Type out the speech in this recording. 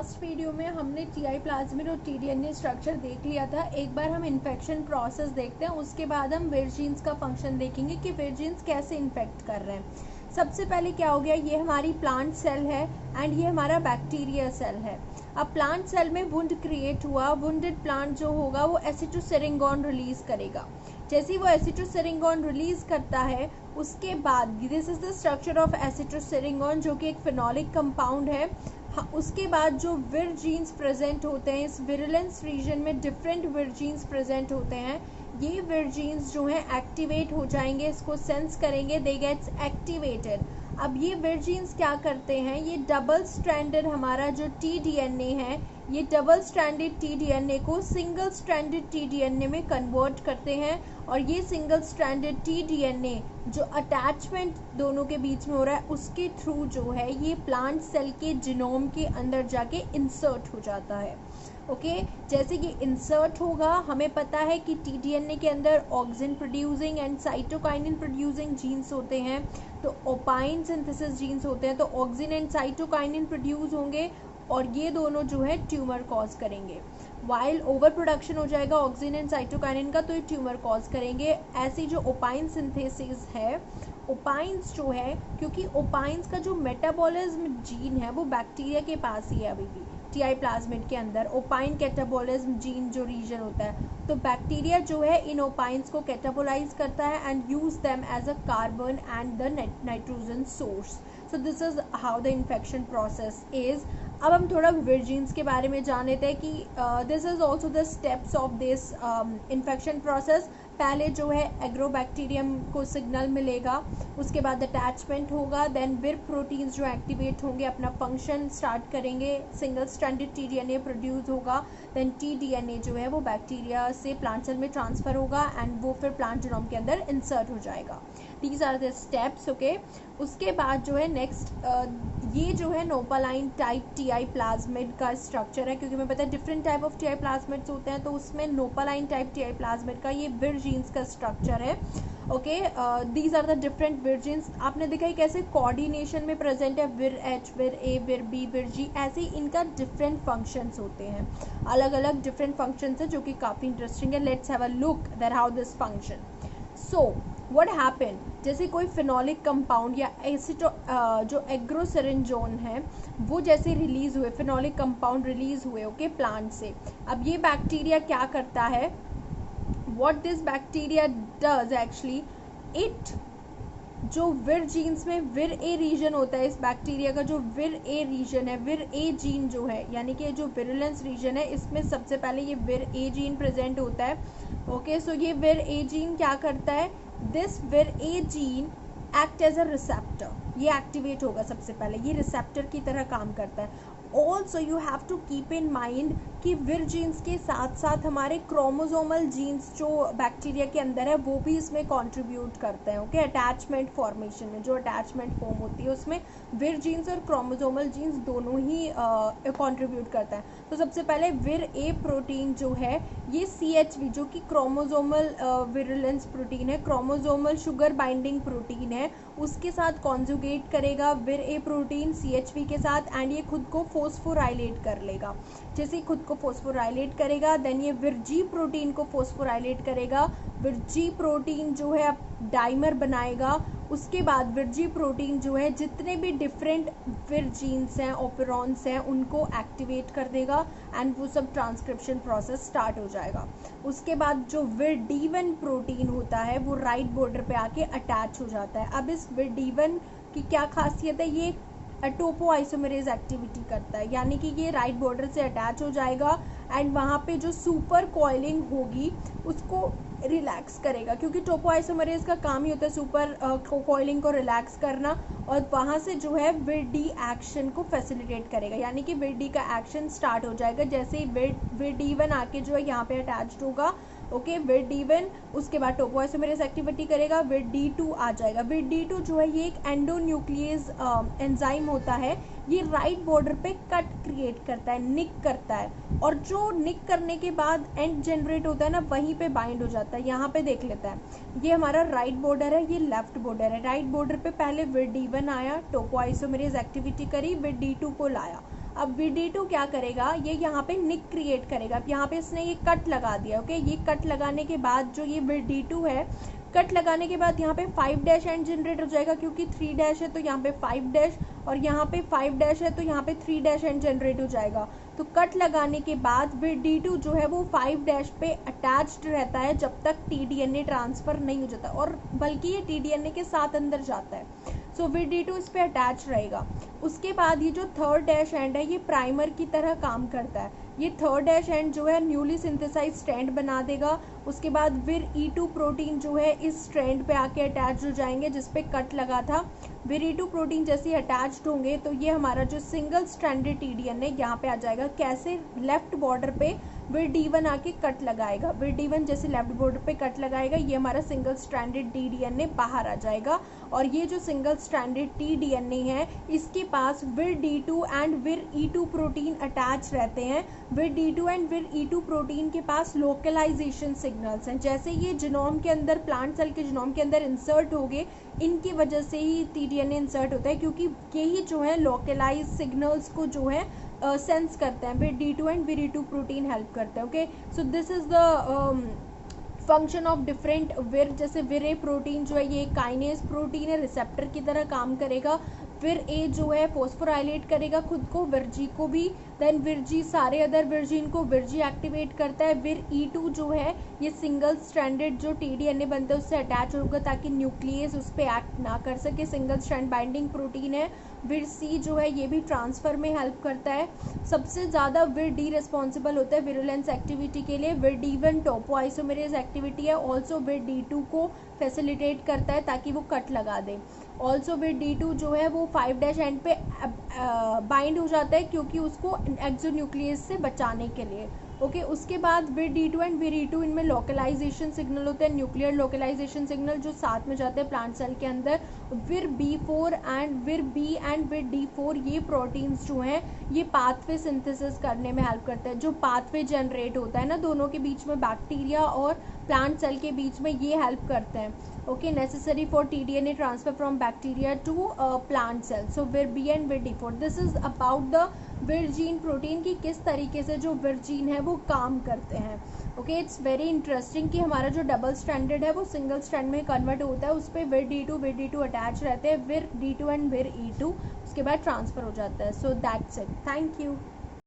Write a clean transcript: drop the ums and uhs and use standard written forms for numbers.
Last video में हमने TI plasmid और टीडीएनए स्ट्रक्चर देख लिया था। एक बार हम इन्फेक्शन प्रोसेस देखते हैं, उसके बाद हम विरजीन्स का फंक्शन देखेंगे कि विरजीन्स कैसे इन्फेक्ट कर रहे हैं। सबसे पहले क्या हो गया, ये हमारी प्लांट सेल है एंड ये हमारा बैक्टीरिया सेल है। अब प्लांट सेल में वुंड क्रिएट हुआ, वुंडेड प्लांट जो होगा वो एसिटोसेरिंगोन रिलीज करेगा। जैसे ही वो एसिटोसेरिंगोन रिलीज करता है उसके बाद this is the structure of acetosyringone, जो कि एक फिनोलिक कंपाउंड है। उसके बाद जो विरजीन्स प्रेजेंट होते हैं, इस विरुलेंस रीजन में डिफरेंट विरजीन्स प्रेजेंट होते हैं। ये विरजीन्स जो हैं एक्टिवेट हो जाएंगे, इसको सेंस करेंगे, दे गेट्स एक्टिवेटेड। अब ये विरजीन्स क्या करते हैं, ये डबल स्ट्रैंडेड हमारा जो टीडीएनए है, ये डबल स्ट्रैंडेड टीडीएनए को सिंगल स्ट्रैंडेड टीडीएनए में कन्वर्ट करते हैं। और ये सिंगल स्ट्रैंडेड टीडीएनए जो अटैचमेंट दोनों के बीच में हो रहा है, उसके थ्रू जो है ये प्लांट सेल के जीनोम के अंदर जाके इंसर्ट हो जाता है। ओके, जैसे कि इंसर्ट होगा, हमें पता है कि टीडीएनए के अंदर auxin producing and cytokinin producing genes होते हैं, तो ओपाइन सिंथेसिस जीन्स होते हैं, तो ऑक्सिन एंड साइटोकाइनिन प्रोड्यूस होंगे और ये दोनों जो है ट्यूमर कॉज करेंगे। वाइल ओवर प्रोडक्शन हो जाएगा ऑक्सिन एंड साइटोकाइनिन का, तो ये ट्यूमर कॉज करेंगे। ऐसी जो ओपाइन सिंथेसिस है, ओपाइंस जो है, क्योंकि ओपाइंस का जो मेटाबॉलिज्म जीन है वो बैक्टीरिया के पास ही है अभी भी, टीआई प्लाज्मिड के अंदर ओपाइन कैटाबॉलिज्म जीन जो रीजन होता है, तो बैक्टीरिया जो है इन ओपाइंस को कैटाबोलाइज करता है and use them as a carbon and the nitrogen source. So this is how the infection process is. अब हम थोड़ा विरजीन्स के बारे में जान लेते हैं कि this is also the steps of this infection process. पहले जो है एग्रोबैक्टीरियम को सिग्नल मिलेगा, उसके बाद अटैचमेंट होगा, देन विर प्रोटीन्स जो एक्टिवेट होंगे अपना फंक्शन स्टार्ट करेंगे, सिंगल स्ट्रैंडेड टीडीएनए प्रोड्यूस होगा, देन टीडीएनए जो है वो बैक्टीरिया से प्लांट सेल में ट्रांसफर होगा एंड वो फिर प्लांट जीनोम के अंदर इंसर्ट हो जाएगा। These are the steps. Okay, उसके बाद जो है नेक्स्ट ये जो है नोपालाइन टाइप टीआई प्लाज्मिड का स्ट्रक्चर है, क्योंकि हमें पता है different type of TI plasmids होते हैं, तो उसमें नोपालाइन टाइप टीआई प्लाज्मिड का ये विरजीन्स का स्ट्रक्चर है। Okay, these are the different vir genes. आपने देखा है कैसे कोऑर्डिनेशन में प्रेजेंट है, विर एच, विर ए, विर बी, विर जी, ऐसे ही इनका डिफरेंट फंक्शंस होते हैं, अलग अलग डिफरेंट फंक्शंस है, जो कि काफ़ी इंटरेस्टिंग है। Let's have a look that how this function. So what happen, जैसे कोई फिनोलिक कंपाउंड या जो एग्रोसेरिंजोन है वो जैसे रिलीज हुए, फिनोलिक कंपाउंड रिलीज हुए ओके प्लांट से। अब ये बैक्टीरिया क्या करता है, what this bacteria does actually, it जो विर जीन्स में विर ए रीजन होता है, इस बैक्टीरिया का जो विर ए रीजन है, विर ए जीन जो है, यानी कि जो विरुलेंस रीजन है, इसमें सबसे पहले ये विर ए जीन प्रेजेंट होता है। ओके, सो ये विर ए जीन क्या करता है, this vir A gene act as a receptor, ये एक्टिवेट होगा सबसे पहले, ये रिसेप्टर की तरह काम करता है। Also you have to keep in mind कि विर जीन्स के साथ साथ हमारे क्रोमोसोमल जीन्स जो बैक्टीरिया के अंदर है वो भी इसमें कंट्रीब्यूट करते हैं। ओके, अटैचमेंट फॉर्मेशन में जो अटैचमेंट फॉर्म होती है उसमें विर जीन्स और क्रोमोसोमल जीन्स दोनों ही कंट्रीब्यूट करता है। तो सबसे पहले विर ए प्रोटीन जो है, ये CHV जो कि क्रोमोसोमल विरुलेंस प्रोटीन है, क्रोमोसोमल शुगर बाइंडिंग प्रोटीन है, उसके साथ कॉन्जुगेट करेगा विर ए प्रोटीन CHV के साथ एंड ये खुद को फोस्फोराइलेट कर लेगा। जैसे खुद को फोस्फोराइलेट करेगा देन ये विरजी प्रोटीन को फोस्फोराइलेट करेगा। विरजी प्रोटीन जो है अब डाइमर बनाएगा, उसके बाद विरजी प्रोटीन जो है जितने भी डिफरेंट विरजीन्स हैं, ओपेरॉन्स हैं, उनको एक्टिवेट कर देगा एंड वो सब ट्रांसक्रिप्शन प्रोसेस स्टार्ट हो जाएगा। उसके बाद जो विरडी1 प्रोटीन होता है वो राइट बॉर्डर पे आके अटैच हो जाता है। अब इस विरडी1 की क्या खासियत है, ये टोपो आइसोमेरेज एक्टिविटी करता है, यानी कि ये राइट बॉर्डर से अटैच हो जाएगा एंड वहाँ पे जो सुपर कॉइलिंग होगी उसको रिलैक्स करेगा, क्योंकि टोपो आइसोमेरेज का काम ही होता है सुपर कॉइलिंग को रिलैक्स करना, और वहाँ से जो है विरडी एक्शन को फैसिलिटेट करेगा, यानी कि विरडी का एक्शन स्टार्ट हो जाएगा जैसे ही विरडी1 आके जो है यहाँ पे अटैच्ड होगा। ओके, विरडी1 उसके बाद टोपो आइसोमेरेज एक्टिविटी करेगा, विरडी2 आ जाएगा। विरडी2 जो है ये एक एंडोन्यूक्लियस एंजाइम होता है, ये राइट बॉर्डर पे कट क्रिएट करता है, निक करता है, और जो निक करने के बाद एंड जनरेट होता है ना, वहीं पे बाइंड हो जाता है। यहाँ पे देख लेता है, ये हमारा राइट बॉर्डर है, ये लेफ्ट बॉर्डर है। राइट बॉर्डर पे पहले विरडी1 आया, टोपो आइसोमेरेज एक्टिविटी करी, विरडी2 को लाया। अब VD2 क्या करेगा, ये यहाँ पे निक क्रिएट करेगा। अब यहाँ पे इसने ये कट लगा दिया, ओके। ये कट लगाने के बाद जो ये VD2 है, कट लगाने के बाद यहाँ पे 5 डैश एंड जनरेट हो जाएगा, क्योंकि 3 डैश है तो यहाँ पे 5 डैश, और यहाँ पे 5 डैश है तो यहाँ पे 3 डैश एंड जनरेट हो जाएगा। तो कट लगाने के बाद VD2 जो है वो 5 डैश पे अटैच्ड रहता है जब तक TDNA ट्रांसफर नहीं हो जाता, और बल्कि ये TDNA के साथ अंदर जाता है। सो VD2 इस पे अटैच रहेगा। उसके बाद ये जो थर्ड डैश एंड है, ये प्राइमर की तरह काम करता है। ये थर्ड डैश एंड जो है न्यूली सिंथेसाइज स्ट्रैंड बना देगा। उसके बाद फिर E2 प्रोटीन जो है इस स्ट्रैंड पे आके अटैच हो जाएंगे जिस पे कट लगा था। फिर E2 प्रोटीन जैसे अटैच्ड होंगे तो ये हमारा जो सिंगल स्ट्रैंडेड TDNA यहाँ पे आ जाएगा। कैसे, लेफ्ट बॉर्डर पे फिर D1 आके कट लगाएगा, फिर D1 जैसे लेफ्ट बॉर्डर पे कट लगाएगा, ये हमारा सिंगल स्ट्रैंडेड TDNA बाहर आ जाएगा। और ये जो सिंगल स्ट्रैंडेड TDNA है, इसके पास विर D2 एंड विर E2 प्रोटीन अटैच रहते हैं। विर D2 एंड विर E2 प्रोटीन के पास लोकलाइजेशन सिग्नल्स हैं। जैसे ये जीनोम के अंदर, प्लांट सेल के जीनोम के अंदर इंसर्ट हो गए, इनकी वजह से ही TDNA इंसर्ट होता है, क्योंकि यही जो है लोकलाइज सिग्नल्स को जो है सेंस करते हैं। फिर D2 एंड फिर E2 प्रोटीन हेल्प करते हैं, okay. So this is the function of different विर। जैसे विर ए प्रोटीन जो है ये काइनेज प्रोटीन है, रिसेप्टर की तरह काम करेगा। फिर ए जो है फोस्फोराइलेट करेगा खुद को, विरजी को भी, देन विरजी सारे अदर विरजीन को विरजी एक्टिवेट करता है। विर E2 जो है ये सिंगल स्ट्रैंडेड जो TDNA बनता है उससे अटैच होगा ताकि न्यूक्लियस उस पर एक्ट ना कर सके, सिंगल स्ट्रैंड बाइंडिंग प्रोटीन है। विर C जो है ये भी ट्रांसफर में हेल्प करता है। सबसे ज़्यादा विर D रिस्पॉन्सिबल होता है विरुलेंस एक्टिविटी के लिए। विर D1 टोपो आइसोमेरेज एक्टिविटी है। ऑल्सो विर D2 को फैसिलिटेट करता है ताकि वो कट लगा दे। ऑल्सो विर D2 जो है वो 5 डैश एंड पे बाइंड हो जाता है, क्योंकि उसको एक्सोन्यूक्लियस से बचाने के लिए, ओके। उसके बाद विर D2 एंड विर E2 इनमें लोकलाइजेशन सिग्नल होते हैं, न्यूक्लियर लोकलाइजेशन सिग्नल जो साथ में जाते हैं प्लांट सेल के अंदर। विर B4 एंड विर B एंड विर D4 ये प्रोटीन्स जो हैं ये पाथवे सिंथेसिस करने में हेल्प करते हैं। जो पाथवे जनरेट होता है ना दोनों के बीच में, बैक्टीरिया और प्लांट सेल के बीच में, ये हेल्प करते हैं, okay. Necessary for TDNA transfer from bacteria to plant cell. So vir B and vir D4, this is about the vir gene protein की किस तरीके से जो विरजीन है वो काम करते हैं, ओके। इट्स वेरी इंटरेस्टिंग कि हमारा जो डबल स्ट्रैंडेड है वो सिंगल स्ट्रैंड में कन्वर्ट होता है, उस पर विर D2 अटैच रहते हैं, विर D2 एंड विर E2, उसके बाद ट्रांसफर हो जाता है। So that's it, thank you.